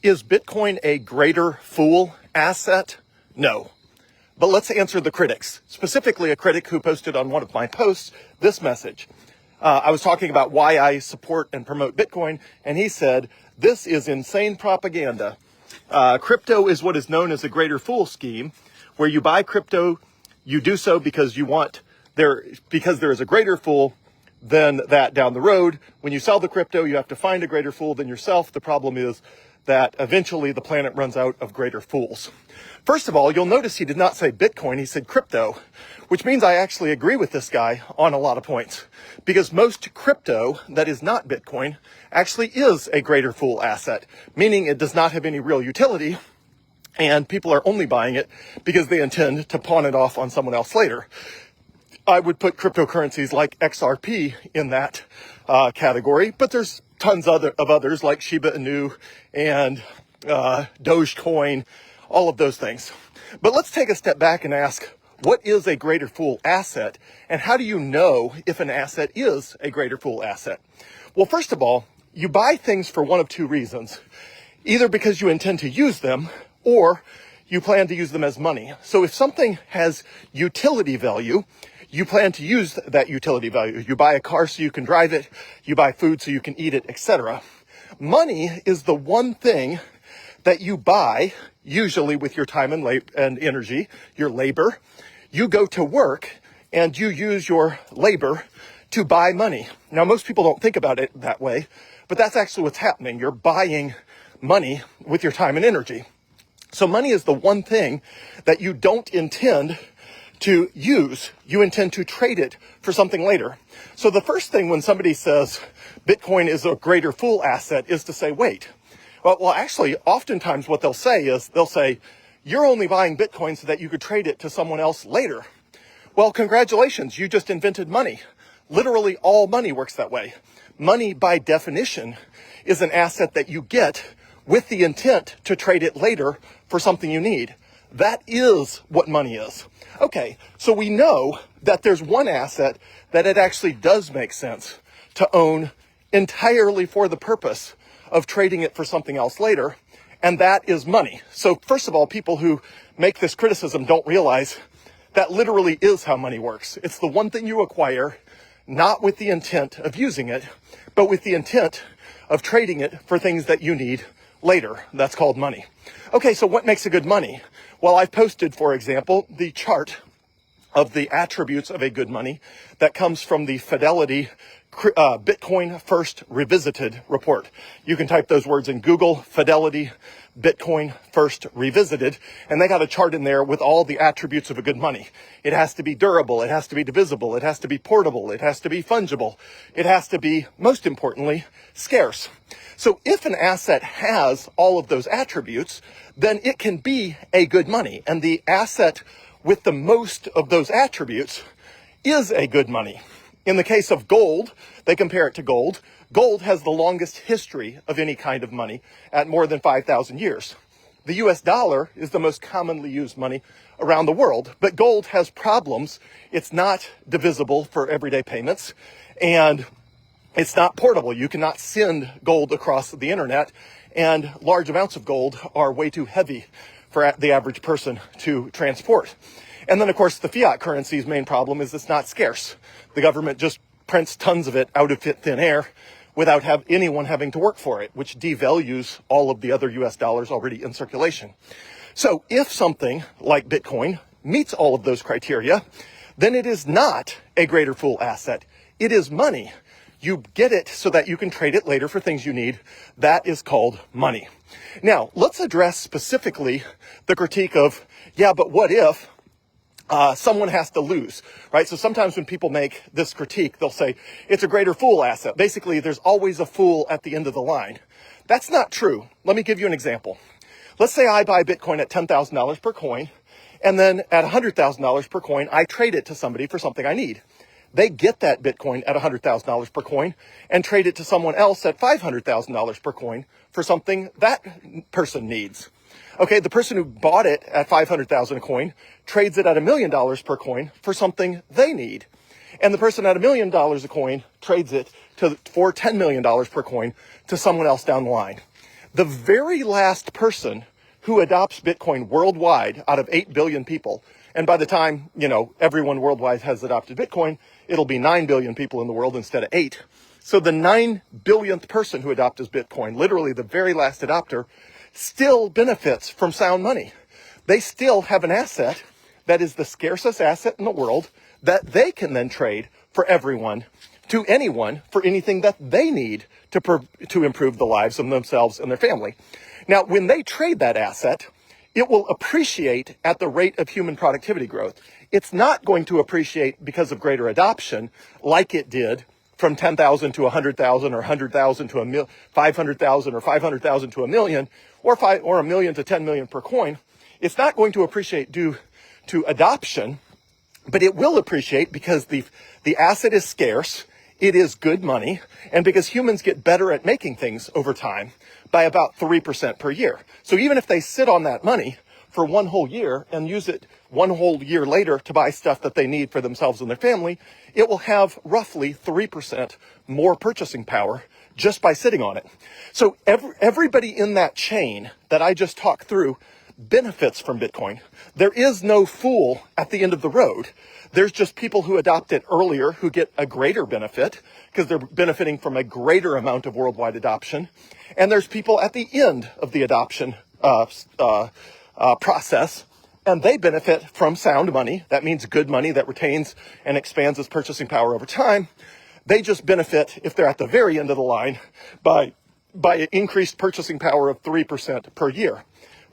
Is Bitcoin a greater fool asset? No. But let's answer the critics, specifically a critic who posted on one of my posts this message. I was talking about why I support and promote Bitcoin, and he said, this is insane propaganda. Crypto is what is known as a greater fool scheme, where you buy crypto, you do so because there is a greater fool than that down the road. When you sell the crypto, you have to find a greater fool than yourself. The problem is that eventually the planet runs out of greater fools. First of all, you'll notice he did not say Bitcoin, he said crypto, which means I actually agree with this guy on a lot of points, because most crypto that is not Bitcoin actually is a greater fool asset, meaning it does not have any real utility, and people are only buying it because they intend to pawn it off on someone else later. I would put cryptocurrencies like XRP in that category, but there's tons of others like Shiba Inu and Dogecoin, all of those things. But let's take a step back and ask, what is a greater fool asset? And how do you know if an asset is a greater fool asset? Well, first of all, you buy things for one of two reasons. Either because you intend to use them, or you plan to use them as money. So if something has utility value, you plan to use that utility value. You buy a car so you can drive it, you buy food so you can eat it, etc. Money is the one thing that you buy, usually with your time and energy, your labor. You go to work and you use your labor to buy money. Now, most people don't think about it that way, but that's actually what's happening. You're buying money with your time and energy. So money is the one thing that you don't intend to use. You intend to trade it for something later. So the first thing when somebody says Bitcoin is a greater fool asset is to say, wait. Well, actually, oftentimes what they'll say, you're only buying Bitcoin so that you could trade it to someone else later. Well, congratulations, you just invented money. Literally all money works that way. Money, by definition, is an asset that you get with the intent to trade it later for something you need. That is what money is. Okay, so we know that there's one asset that it actually does make sense to own entirely for the purpose of trading it for something else later, and that is money. So first of all, people who make this criticism don't realize that literally is how money works. It's the one thing you acquire, not with the intent of using it, but with the intent of trading it for things that you need later. That's called money. Okay, so what makes a good money? Well, I've posted, for example, the chart of the attributes of a good money that comes from the Fidelity Bitcoin First Revisited report. You can type those words in Google, Fidelity Bitcoin First Revisited, and they got a chart in there with all the attributes of a good money. It has to be durable, it has to be divisible, it has to be portable, it has to be fungible, it has to be, most importantly, scarce. So if an asset has all of those attributes, then it can be a good money, and the asset with the most of those attributes is a good money. In the case of gold, they compare it to gold. Gold has the longest history of any kind of money at more than 5,000 years. The US dollar is the most commonly used money around the world, but gold has problems. It's not divisible for everyday payments, and it's not portable. You cannot send gold across the internet, and large amounts of gold are way too heavy for the average person to transport. And then, of course, the fiat currency's main problem is it's not scarce. The government just prints tons of it out of thin air without anyone having to work for it, which devalues all of the other US dollars already in circulation. So if something like Bitcoin meets all of those criteria, then it is not a greater fool asset. It is money. You get it so that you can trade it later for things you need. That is called money. Now, let's address specifically the critique of, yeah, but what if someone has to lose, right? So sometimes when people make this critique, they'll say it's a greater fool asset. Basically, there's always a fool at the end of the line. That's not true. Let me give you an example. Let's say I buy Bitcoin at $10,000 per coin, and then at $100,000 per coin, I trade it to somebody for something I need. They get that Bitcoin at $100,000 per coin and trade it to someone else at $500,000 per coin for something that person needs. Okay, the person who bought it at $500,000 a coin trades it at $1 million per coin for something they need. And the person at $1 million a coin trades it for $10 million per coin to someone else down the line. The very last person who adopts Bitcoin worldwide out of 8 billion people, and by the time, everyone worldwide has adopted Bitcoin, it'll be 9 billion people in the world instead of 8. So the 9 billionth person who adopts Bitcoin, literally the very last adopter, still benefits from sound money. They still have an asset that is the scarcest asset in the world that they can then trade for everyone, to anyone, for anything that they need to improve the lives of themselves and their family. Now, when they trade that asset, it will appreciate at the rate of human productivity growth. It's not going to appreciate because of greater adoption like it did from 10,000 to 100,000 or 100,000 to 500,000 or 500,000 to a million or a million to 10 million per coin. It's not going to appreciate due to adoption, but it will appreciate because the asset is scarce, it is good money, and because humans get better at making things over time by about 3% per year. So even if they sit on that money for one whole year and use it one whole year later to buy stuff that they need for themselves and their family, it will have roughly 3% more purchasing power just by sitting on it. So everybody in that chain that I just talked through benefits from Bitcoin. There is no fool at the end of the road. There's just people who adopt it earlier who get a greater benefit because they're benefiting from a greater amount of worldwide adoption. And there's people at the end of the adoption process, and they benefit from sound money. That means good money that retains and expands its purchasing power over time. They just benefit, if they're at the very end of the line, by increased purchasing power of 3% per year,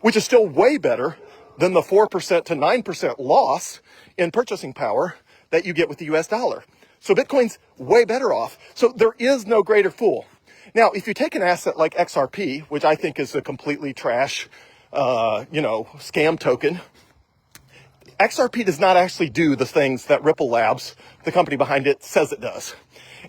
which is still way better than the 4% to 9% loss in purchasing power that you get with the US dollar. So Bitcoin's way better off. So there is no greater fool. Now, if you take an asset like XRP, which I think is a completely trash, scam token, XRP does not actually do the things that Ripple Labs, the company behind it, says it does.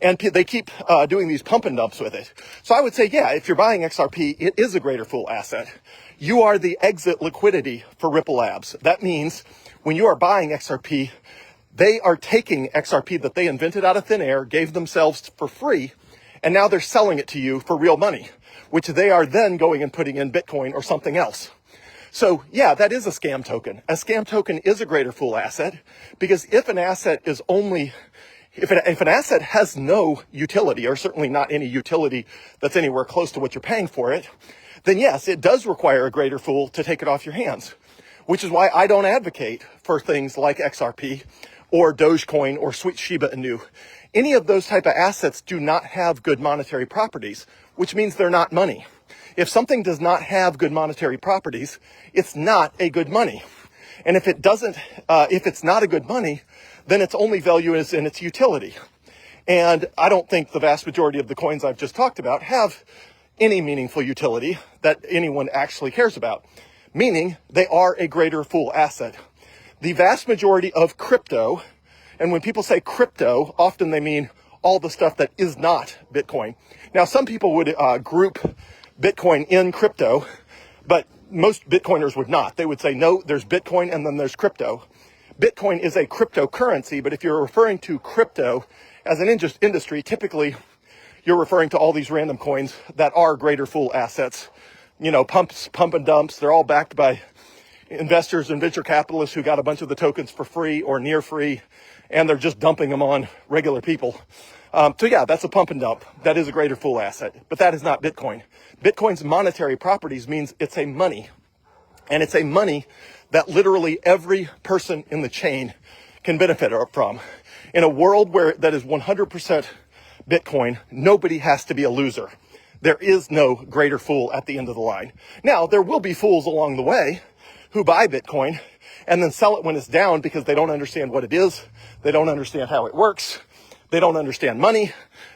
And they keep doing these pump and dumps with it. So I would say, yeah, if you're buying XRP, it is a greater fool asset. You are the exit liquidity for Ripple Labs. That means when you are buying XRP, they are taking XRP that they invented out of thin air, gave themselves for free, and now they're selling it to you for real money, which they are then going and putting in Bitcoin or something else. So yeah, that is a scam token. A scam token is a greater fool asset because if an asset is only, if an asset has no utility, or certainly not any utility that's anywhere close to what you're paying for it, then yes, it does require a greater fool to take it off your hands, which is why I don't advocate for things like XRP or Dogecoin or Sweet Shiba Inu. Any of those type of assets do not have good monetary properties, which means they're not money. If something does not have good monetary properties, it's not a good money. And if it doesn't, if it's not a good money, then its only value is in its utility. And I don't think the vast majority of the coins I've just talked about have any meaningful utility that anyone actually cares about, meaning they are a greater fool asset. The vast majority of crypto, and when people say crypto, often they mean all the stuff that is not Bitcoin. Now, some people would group Bitcoin in crypto, but most Bitcoiners would not. They would say, no, there's Bitcoin and then there's crypto. Bitcoin is a cryptocurrency, but if you're referring to crypto as an industry, typically you're referring to all these random coins that are greater fool assets. Pump and dumps. They're all backed by investors and venture capitalists who got a bunch of the tokens for free or near free, and they're just dumping them on regular people. So yeah, that's a pump and dump. That is a greater fool asset, but that is not Bitcoin. Bitcoin's monetary properties means it's a money, and it's a money that literally every person in the chain can benefit from. In a world where that is 100% Bitcoin, nobody has to be a loser. There is no greater fool at the end of the line. Now, there will be fools along the way who buy Bitcoin and then sell it when it's down because they don't understand what it is. They don't understand how it works. They don't understand money.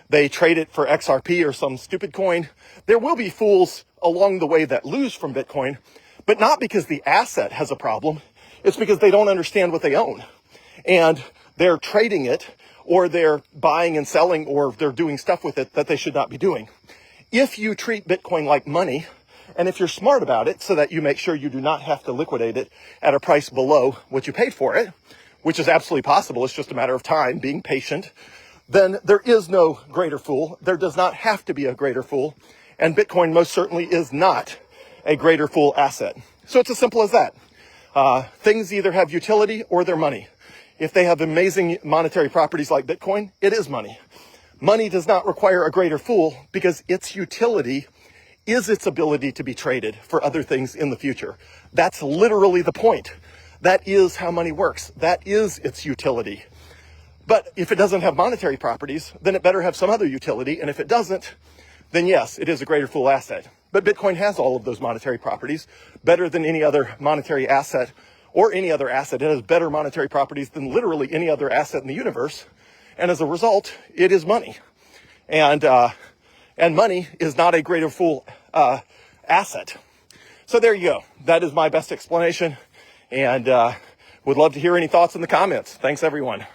They trade it for XRP or some stupid coin. There will be fools along the way that lose from Bitcoin, but not because the asset has a problem. It's because they don't understand what they own. And they're trading it, or they're buying and selling, or they're doing stuff with it that they should not be doing. If you treat Bitcoin like money, and if you're smart about it so that you make sure you do not have to liquidate it at a price below what you paid for it, which is absolutely possible, it's just a matter of time, being patient, then there is no greater fool. There does not have to be a greater fool. And Bitcoin most certainly is not a greater fool asset. So it's as simple as that. Things either have utility or they're money. If they have amazing monetary properties like Bitcoin, it is money. Money does not require a greater fool because its utility is its ability to be traded for other things in the future. That's literally the point. That is how money works. That is its utility. But if it doesn't have monetary properties, then it better have some other utility. And if it doesn't, then yes, it is a greater fool asset. But Bitcoin has all of those monetary properties better than any other monetary asset or any other asset. It has better monetary properties than literally any other asset in the universe. And as a result, it is money. And money is not a greater fool asset. So there you go. That is my best explanation. And would love to hear any thoughts in the comments. Thanks, everyone.